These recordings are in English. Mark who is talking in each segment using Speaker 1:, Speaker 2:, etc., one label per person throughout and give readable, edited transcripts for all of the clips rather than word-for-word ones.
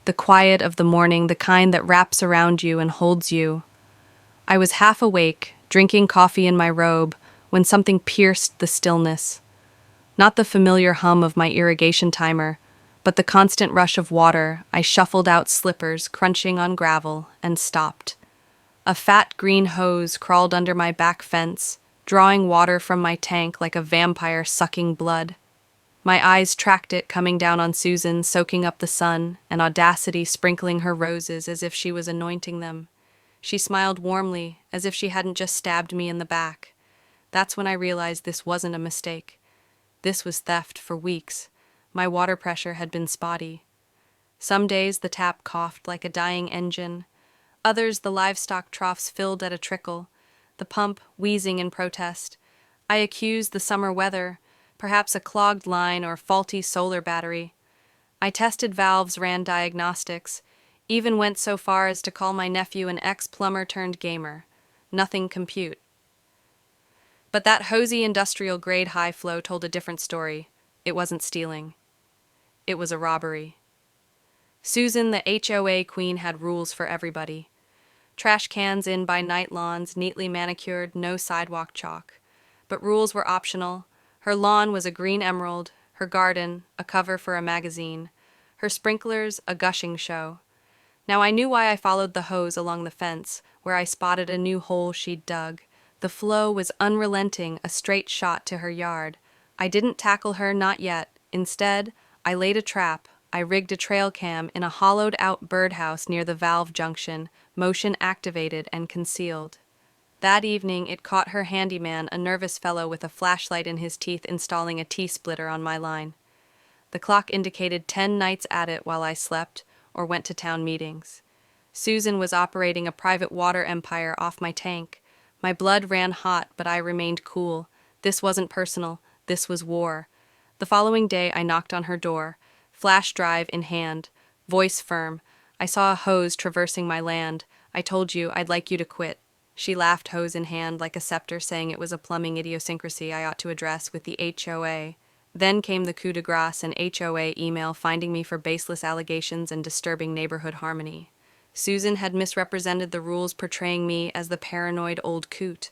Speaker 1: the quiet of the morning, the kind that wraps around you and holds you. I was half awake, drinking coffee in my robe, when something pierced the stillness. Not the familiar hum of my irrigation timer, but the constant rush of water. I shuffled out slippers, crunching on gravel, and stopped. A fat green hose crawled under my back fence, drawing water from my tank like a vampire sucking blood. My eyes tracked it coming down on Susan, soaking up the sun, and Audacity sprinkling her roses as if she was anointing them. She smiled warmly, as if she hadn't just stabbed me in the back. That's when I realized this wasn't a mistake. This was theft for weeks. My water pressure had been spotty. Some days the tap coughed like a dying engine. Others the livestock troughs filled at a trickle, the pump wheezing in protest. I accused the summer weather, perhaps a clogged line or faulty solar battery. I tested valves, ran diagnostics, even went so far as to call my nephew an ex-plumber turned gamer. Nothing compute. But that hosey industrial-grade high flow told a different story. It wasn't stealing. It was a robbery. Susan, the HOA queen, had rules for everybody. Trash cans in by night lawns, neatly manicured, no sidewalk chalk. But rules were optional. Her lawn was a green emerald, her garden a cover for a magazine, her sprinklers a gushing show. Now I knew why I followed the hose along the fence, where I spotted a new hole she'd dug. The flow was unrelenting, a straight shot to her yard. I didn't tackle her, not yet. Instead, I laid a trap. I rigged a trail cam in a hollowed-out birdhouse near the valve junction, motion activated and concealed. That evening, it caught her handyman, a nervous fellow with a flashlight in his teeth, installing a T-splitter on my line. The clock indicated 10 nights at it while I slept or went to town meetings. Susan was operating a private water empire off my tank. My blood ran hot, but I remained cool. This wasn't personal. This was war. The following day, I knocked on her door, flash drive in hand, voice firm. I saw a hose traversing my land. I told you I'd like you to quit. She laughed, hose in hand, like a scepter, saying it was a plumbing idiosyncrasy I ought to address with the HOA. Then came the coup de grace, an HOA email finding me for baseless allegations and disturbing neighborhood harmony. Susan had misrepresented the rules, portraying me as the paranoid old coot.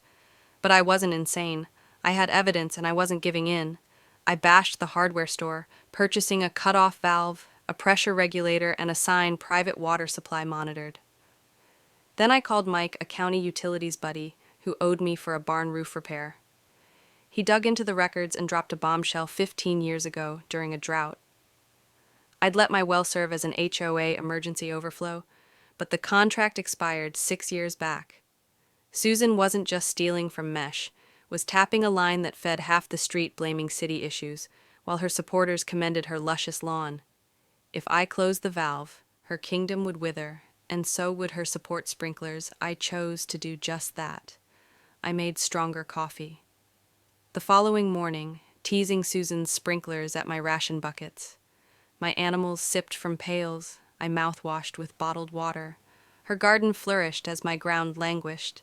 Speaker 1: But I wasn't insane. I had evidence, and I wasn't giving in. I bashed the hardware store, purchasing a cut-off valve, a pressure regulator, and a sign private water supply monitored. Then I called Mike, a county utilities buddy, who owed me for a barn roof repair. He dug into the records and dropped a bombshell 15 years ago during a drought. I'd let my well serve as an HOA emergency overflow, but the contract expired 6 years back. Susan wasn't just stealing from mesh, was tapping a line that fed half the street, blaming city issues, while her supporters commended her luscious lawn. If I closed the valve, her kingdom would wither, and so would her support sprinklers. I chose to do just that. I made stronger coffee. The following morning, teasing Susan's sprinklers at my ration buckets. My animals sipped from pails. I mouthwashed with bottled water. Her garden flourished as my ground languished.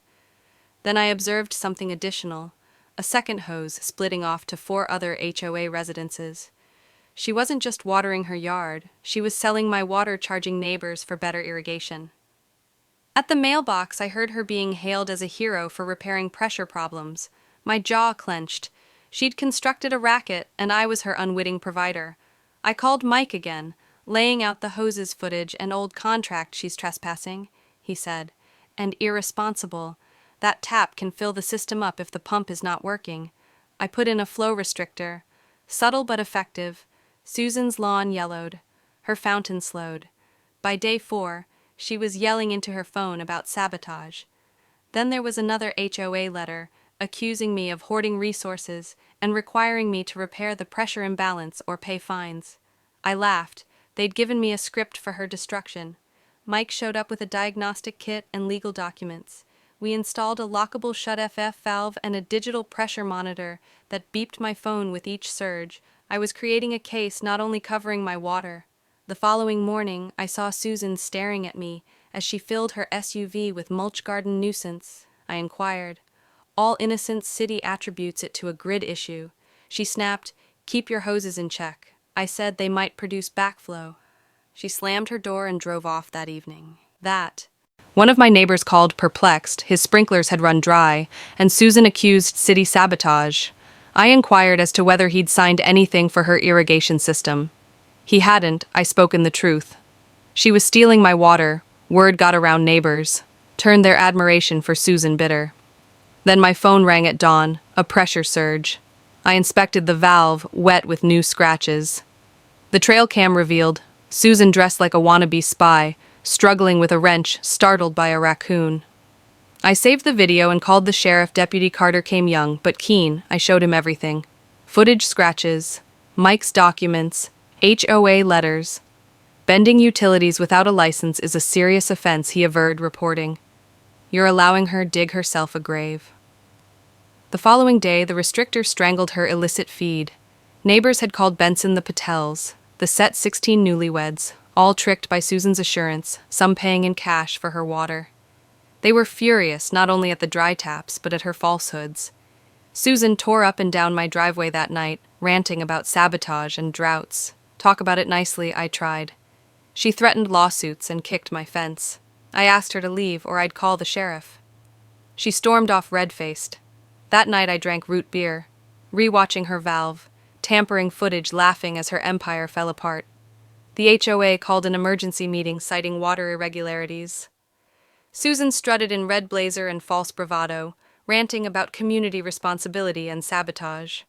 Speaker 1: Then I observed something additional, a second hose splitting off to 4 other HOA residences. She wasn't just watering her yard, she was selling my water, charging neighbors for better irrigation. At the mailbox, I heard her being hailed as a hero for repairing pressure problems. My jaw clenched. She'd constructed a racket, and I was her unwitting provider. I called Mike again, laying out the hoses footage. "An old contract she's trespassing," he said, "and irresponsible. That tap can fill the system up if the pump is not working." I put in a flow restrictor. Subtle but effective. Susan's lawn yellowed. Her fountain slowed. By day 4, she was yelling into her phone about sabotage. Then there was another HOA letter, accusing me of hoarding resources and requiring me to repair the pressure imbalance or pay fines. I laughed. They'd given me a script for her destruction. Mike showed up with a diagnostic kit and legal documents. We installed a lockable shut-off valve and a digital pressure monitor that beeped my phone with each surge. I was creating a case, not only covering my water. The following morning, I saw Susan staring at me as she filled her SUV with mulch garden nuisance. I inquired. All innocent city attributes it to a grid issue. She snapped, "Keep your hoses in check." I said they might produce backflow. She slammed her door and drove off that evening. One of my neighbors called perplexed. His sprinklers had run dry, and Susan accused city sabotage. I inquired as to whether he'd signed anything for her irrigation system. He hadn't. I spoken the truth. She was stealing my water. Word got around neighbors. Turned their admiration for Susan bitter. Then my phone rang at dawn, a pressure surge. I inspected the valve, wet with new scratches. The trail cam revealed Susan dressed like a wannabe spy, struggling with a wrench, startled by a raccoon. I saved the video and called the sheriff. Deputy Carter came young, but keen. I showed him everything. Footage scratches, Mike's documents, HOA letters. Bending utilities without a license is a serious offense, he averred, reporting. You're allowing her dig herself a grave. The following day, the restrictor strangled her illicit feed. Neighbors had called Benson the Patels, the set 16 newlyweds, all tricked by Susan's assurance, some paying in cash for her water. They were furious not only at the dry taps, but at her falsehoods. Susan tore up and down my driveway that night, ranting about sabotage and droughts. Talk about it nicely, I tried. She threatened lawsuits and kicked my fence. I asked her to leave or I'd call the sheriff. She stormed off red-faced. That night I drank root beer, rewatching her valve, tampering footage, laughing as her empire fell apart. The HOA called an emergency meeting citing water irregularities. Susan strutted in red blazer and false bravado, ranting about community responsibility and sabotage.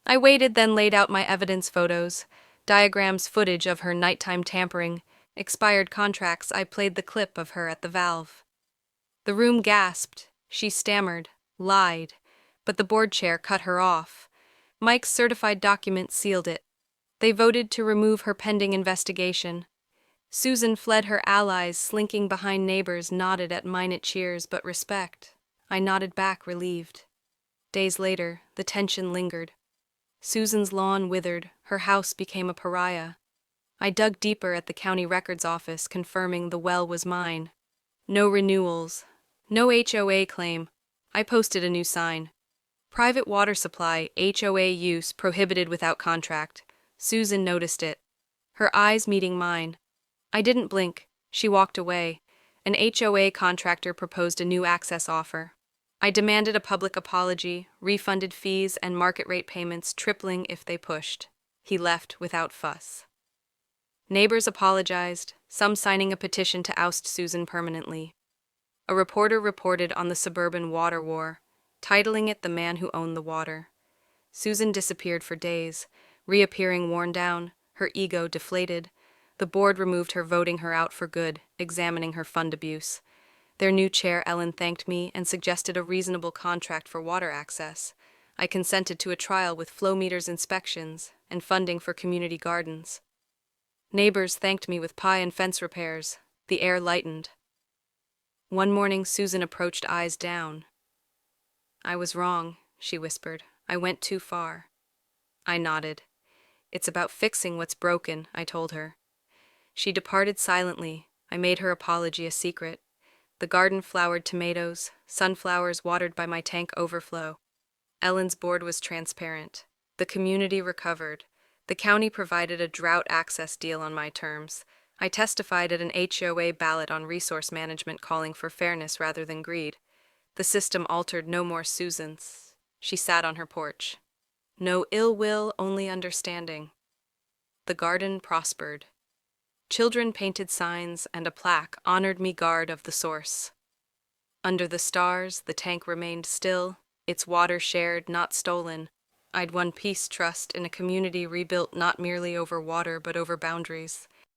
Speaker 1: I waited, then laid out my evidence: photos, diagrams, footage of her nighttime tampering, expired contracts. I played the clip of her at the valve. The room gasped. She stammered, lied, but the board chair cut her off. Mike's certified document sealed it. They voted to remove her pending investigation. Susan fled. Her allies, slinking behind neighbors, nodded at mine at cheers but respect. I nodded back, relieved. Days later, the tension lingered. Susan's lawn withered, her house became a pariah. I dug deeper at the county records office, confirming the well was mine. No renewals, no HOA claim. I posted a new sign. Private water supply, HOA use prohibited without contract. Susan noticed it, her eyes meeting mine. I didn't blink. She walked away. An HOA contractor proposed a new access offer. I demanded a public apology, refunded fees and market rate payments, tripling if they pushed. He left without fuss. Neighbors apologized, some signing a petition to oust Susan permanently. A reporter reported on the suburban water war, titling it "The Man Who Owned the Water." Susan disappeared for days, reappearing worn down, her ego deflated. The board removed her, voting her out for good, examining her fund abuse. Their new chair, Ellen, thanked me and suggested a reasonable contract for water access. I consented to a trial with flow meters, inspections, and funding for community gardens. Neighbors thanked me with pie and fence repairs. The air lightened. One morning, Susan approached, eyes down. I was wrong, she whispered. I went too far. I nodded. It's about fixing what's broken, I told her. She departed silently. I made her apology a secret. The garden flowered tomatoes, sunflowers watered by my tank overflow. Ellen's board was transparent. The community recovered. The county provided a drought access deal on my terms. I testified at an HOA ballot on resource management, calling for fairness rather than greed. The system altered. No more Susans. She sat on her porch. No ill will, only understanding. The garden prospered. Children painted signs, and a plaque honored me guard of the source. Under the stars, the tank remained still, its water shared, not stolen. I'd won peace, trust in a community rebuilt not merely over water but over boundaries.